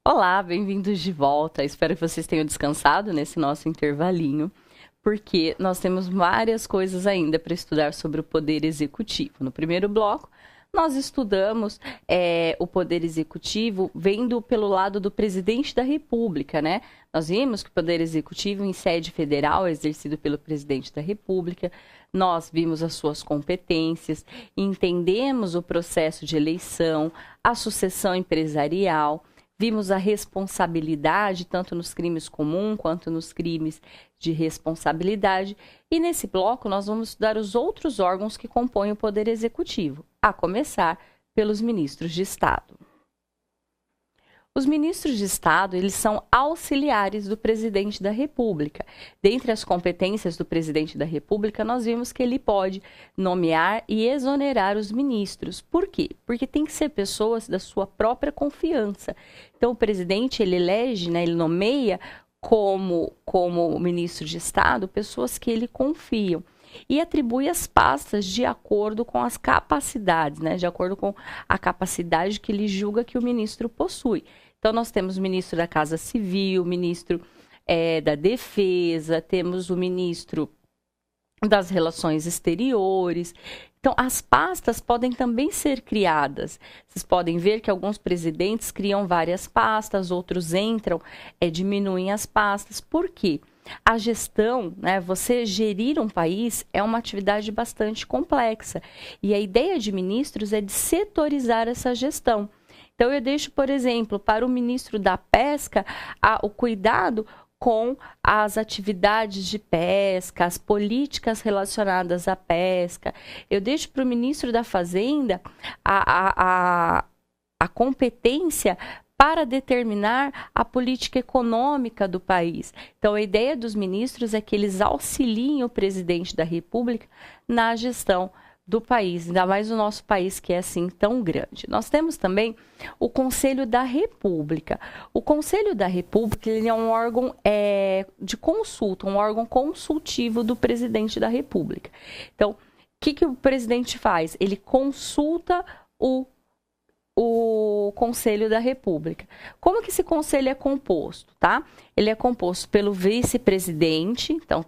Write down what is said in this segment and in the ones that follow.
Olá, bem-vindos de volta. Espero que vocês tenham descansado nesse nosso intervalinho, porque nós temos várias coisas ainda para estudar sobre o Poder Executivo. No primeiro bloco, nós estudamos o Poder Executivo vendo pelo lado do Presidente da República, né? Nós vimos que o Poder Executivo em sede federal é exercido pelo Presidente da República, nós vimos as suas competências, entendemos o processo de eleição, a sucessão empresarial. Vimos a responsabilidade, tanto nos crimes comuns quanto nos crimes de responsabilidade. E nesse bloco nós vamos estudar os outros órgãos que compõem o Poder Executivo, a começar pelos ministros de Estado. Os ministros de Estado, eles são auxiliares do presidente da República. Dentre as competências do presidente da República, nós vimos que ele pode nomear e exonerar os ministros. Por quê? Porque tem que ser pessoas da sua própria confiança. Então, o presidente, ele elege, né, ele nomeia como ministro de Estado pessoas que ele confia. E atribui as pastas de acordo com as capacidades, né? De acordo com a capacidade que ele julga que o ministro possui. Então, nós temos o ministro da Casa Civil, o ministro da Defesa, temos o ministro das Relações Exteriores. Então, as pastas podem também ser criadas. Vocês podem ver que alguns presidentes criam várias pastas, outros entram, diminuem as pastas. Por quê? A gestão, né, você gerir um país é uma atividade bastante complexa. E a ideia de ministros é de setorizar essa gestão. Então, eu deixo, por exemplo, para o ministro da Pesca, o cuidado com as atividades de pesca, as políticas relacionadas à pesca. Eu deixo para o ministro da Fazenda a competência para determinar a política econômica do país. Então, a ideia dos ministros é que eles auxiliem o presidente da República na gestão do país, ainda mais o nosso país que é assim tão grande. Nós temos também o Conselho da República. O Conselho da República, ele é um órgão de consulta, um órgão consultivo do presidente da República. Então, o que o presidente faz? Ele consulta o Conselho da República. Como que esse conselho é composto, tá? Ele é composto pelo vice-presidente, então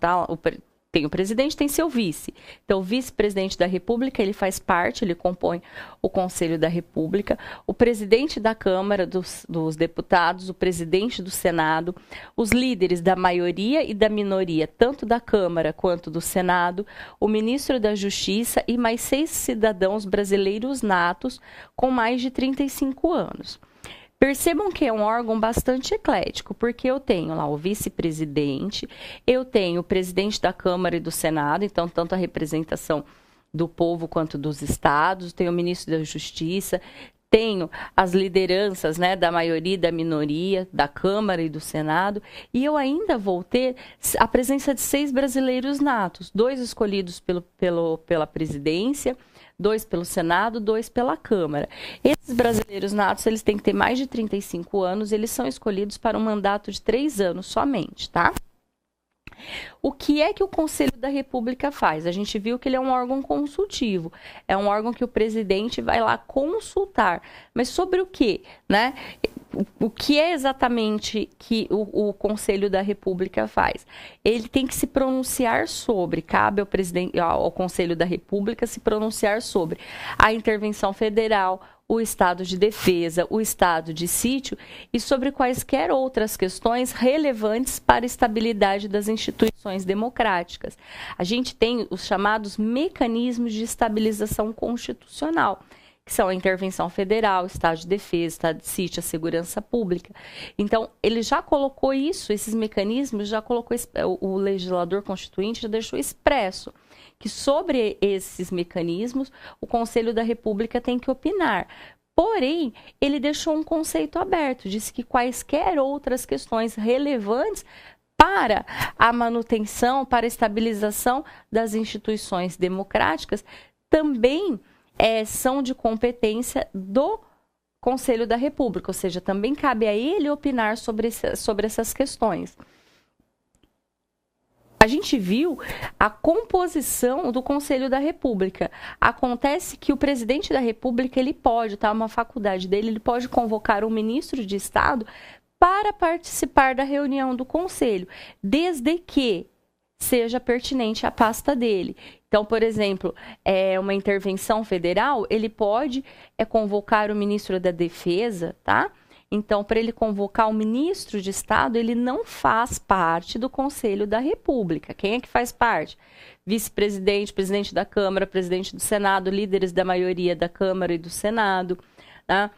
tem o presidente, tem seu vice. Então, o vice-presidente da República, ele faz parte, ele compõe o Conselho da República, o presidente da Câmara dos Deputados, o presidente do Senado, os líderes da maioria e da minoria, tanto da Câmara quanto do Senado, o ministro da Justiça e mais 6 cidadãos brasileiros natos com mais de 35 anos. Percebam que é um órgão bastante eclético, porque eu tenho lá o vice-presidente, eu tenho o presidente da Câmara e do Senado, então tanto a representação do povo quanto dos estados, tenho o ministro da Justiça, tenho as lideranças, né, da maioria e da minoria, da Câmara e do Senado, e eu ainda vou ter a presença de 6 brasileiros natos, 2 escolhidos pela presidência, 2 pelo Senado, 2 pela Câmara. Esses brasileiros natos, eles têm que ter mais de 35 anos, eles são escolhidos para um mandato de 3 anos somente, tá? O que é que o Conselho da República faz? A gente viu que ele é um órgão consultivo, é um órgão que o presidente vai lá consultar. Mas sobre o quê, né? O que é exatamente que o Conselho da República faz? Ele tem que se pronunciar sobre, cabe ao Conselho da República se pronunciar sobre a intervenção federal, o estado de defesa, o estado de sítio e sobre quaisquer outras questões relevantes para a estabilidade das instituições democráticas. A gente tem os chamados mecanismos de estabilização constitucional, que são a intervenção federal, o estado de defesa, o estado de sítio, a segurança pública. Então, ele já colocou isso, esses mecanismos, já colocou, o legislador constituinte já deixou expresso que sobre esses mecanismos o Conselho da República tem que opinar. Porém, ele deixou um conceito aberto, disse que quaisquer outras questões relevantes para a manutenção, para a estabilização das instituições democráticas também são de competência do Conselho da República, ou seja, também cabe a ele opinar sobre essas questões. a gente viu a composição do Conselho da República. Acontece que o presidente da República, ele pode, tá? Uma faculdade dele, ele pode convocar um ministro de Estado para participar da reunião do Conselho, desde que seja pertinente à pasta dele. Então, por exemplo, uma intervenção federal, ele pode convocar o ministro da Defesa, tá? Então, para ele convocar o ministro de Estado, ele não faz parte do Conselho da República. Quem é que faz parte? Vice-presidente, presidente da Câmara, presidente do Senado, líderes da maioria da Câmara e do Senado, né?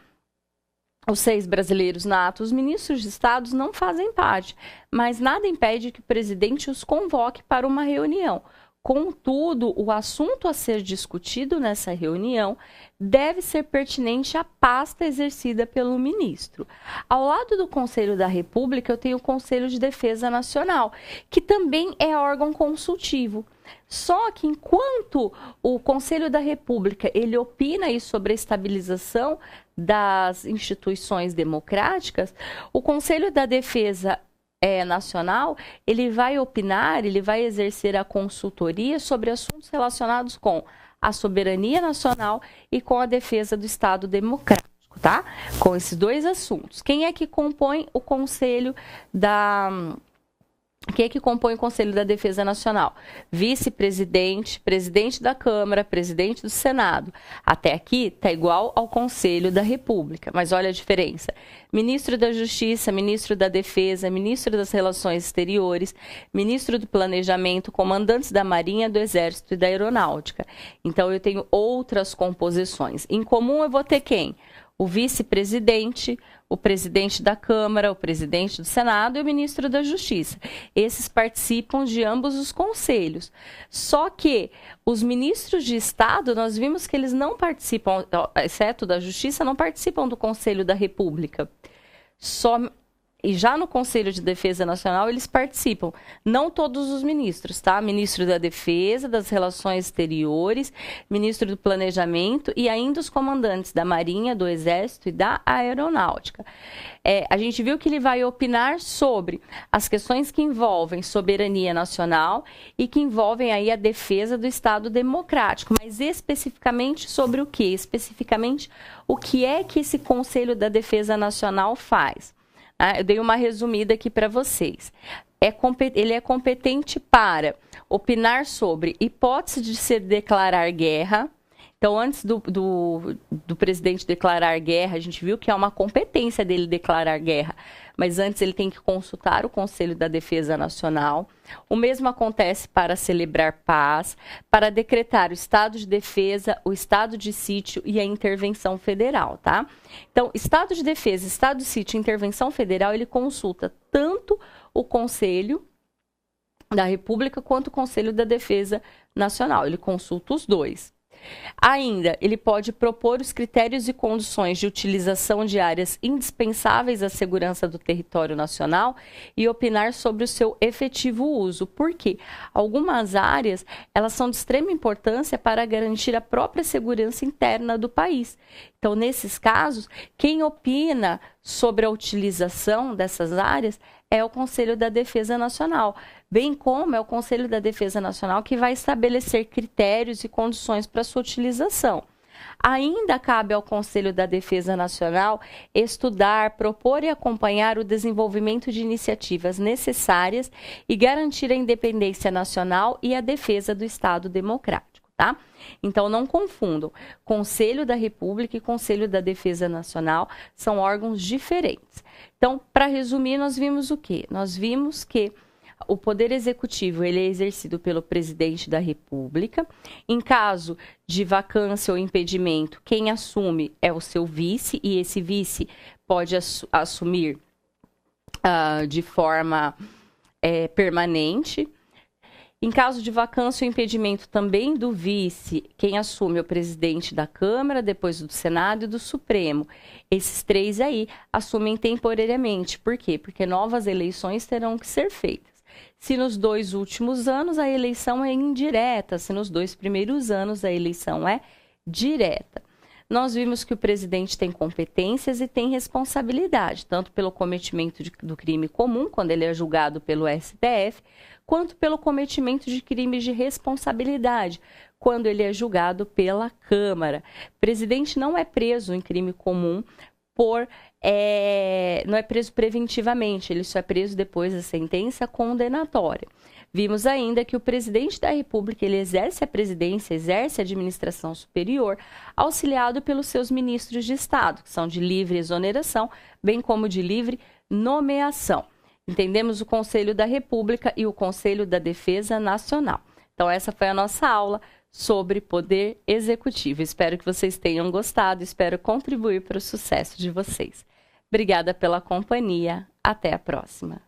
Os 6 brasileiros natos, os ministros de Estado não fazem parte, mas nada impede que o presidente os convoque para uma reunião. Contudo, o assunto a ser discutido nessa reunião deve ser pertinente à pasta exercida pelo ministro. Ao lado do Conselho da República, eu tenho o Conselho de Defesa Nacional, que também é órgão consultivo. Só que enquanto o Conselho da República ele opina aí sobre a estabilização das instituições democráticas, o Conselho da Defesa Nacional, ele vai opinar, ele vai exercer a consultoria sobre assuntos relacionados com a soberania nacional e com a defesa do Estado democrático, tá? Com esses 2 assuntos. Quem é que compõe o Conselho da Defesa Nacional? Vice-presidente, presidente da Câmara, presidente do Senado. Até aqui está igual ao Conselho da República, mas olha a diferença. Ministro da Justiça, ministro da Defesa, ministro das Relações Exteriores, ministro do Planejamento, comandantes da Marinha, do Exército e da Aeronáutica. Então, eu tenho outras composições. Em comum, eu vou ter quem? O vice-presidente, o presidente da Câmara, o presidente do Senado e o ministro da Justiça. Esses participam de ambos os conselhos. Só que os ministros de Estado, nós vimos que eles não participam, exceto da Justiça, não participam do Conselho da República. E já no Conselho de Defesa Nacional, eles participam. Não todos os ministros, tá? Ministro da Defesa, das Relações Exteriores, ministro do Planejamento e ainda os comandantes da Marinha, do Exército e da Aeronáutica. A gente viu que ele vai opinar sobre as questões que envolvem soberania nacional e que envolvem aí a defesa do Estado democrático. Mas especificamente sobre o quê? Especificamente o que é que esse Conselho da Defesa Nacional faz? Eu dei uma resumida aqui para vocês. Ele é competente para opinar sobre hipótese de se declarar guerra. Então, antes do presidente declarar guerra, a gente viu que é uma competência dele declarar guerra, mas antes ele tem que consultar o Conselho da Defesa Nacional. O mesmo acontece para celebrar paz, para decretar o estado de defesa, o estado de sítio e a intervenção federal, tá? Então, estado de defesa, estado de sítio e intervenção federal, ele consulta tanto o Conselho da República quanto o Conselho da Defesa Nacional. Ele consulta os 2. Ainda, ele pode propor os critérios e condições de utilização de áreas indispensáveis à segurança do território nacional e opinar sobre o seu efetivo uso. Por quê? Algumas áreas, elas são de extrema importância para garantir a própria segurança interna do país. Então, nesses casos, quem opina sobre a utilização dessas áreas é o Conselho da Defesa Nacional, bem como é o Conselho da Defesa Nacional que vai estabelecer critérios e condições para sua utilização. Ainda cabe ao Conselho da Defesa Nacional estudar, propor e acompanhar o desenvolvimento de iniciativas necessárias e garantir a independência nacional e a defesa do Estado democrático, tá? Então, não confundam. Conselho da República e Conselho da Defesa Nacional são órgãos diferentes. Então, para resumir, nós vimos o quê? Nós vimos que o poder executivo ele é exercido pelo presidente da República. Em caso de vacância ou impedimento, quem assume é o seu vice, e esse vice pode assumir de forma permanente. Em caso de vacância ou impedimento também do vice, quem assume é o presidente da Câmara, depois do Senado e do Supremo. Esses 3 aí assumem temporariamente. Por quê? Porque novas eleições terão que ser feitas. Se nos 2 últimos anos a eleição é indireta, se nos 2 primeiros anos a eleição é direta. nós vimos que o presidente tem competências e tem responsabilidade, tanto pelo cometimento do crime comum, quando ele é julgado pelo STF, quanto pelo cometimento de crimes de responsabilidade, quando ele é julgado pela Câmara. O presidente não é preso em crime comum não é preso preventivamente, ele só é preso depois da sentença condenatória. Vimos ainda que o presidente da República, ele exerce a presidência, exerce a administração superior, auxiliado pelos seus ministros de Estado, que são de livre exoneração, bem como de livre nomeação. Entendemos o Conselho da República e o Conselho da Defesa Nacional. Então, essa foi a nossa aula sobre poder executivo. Espero que vocês tenham gostado, espero contribuir para o sucesso de vocês. Obrigada pela companhia, até a próxima.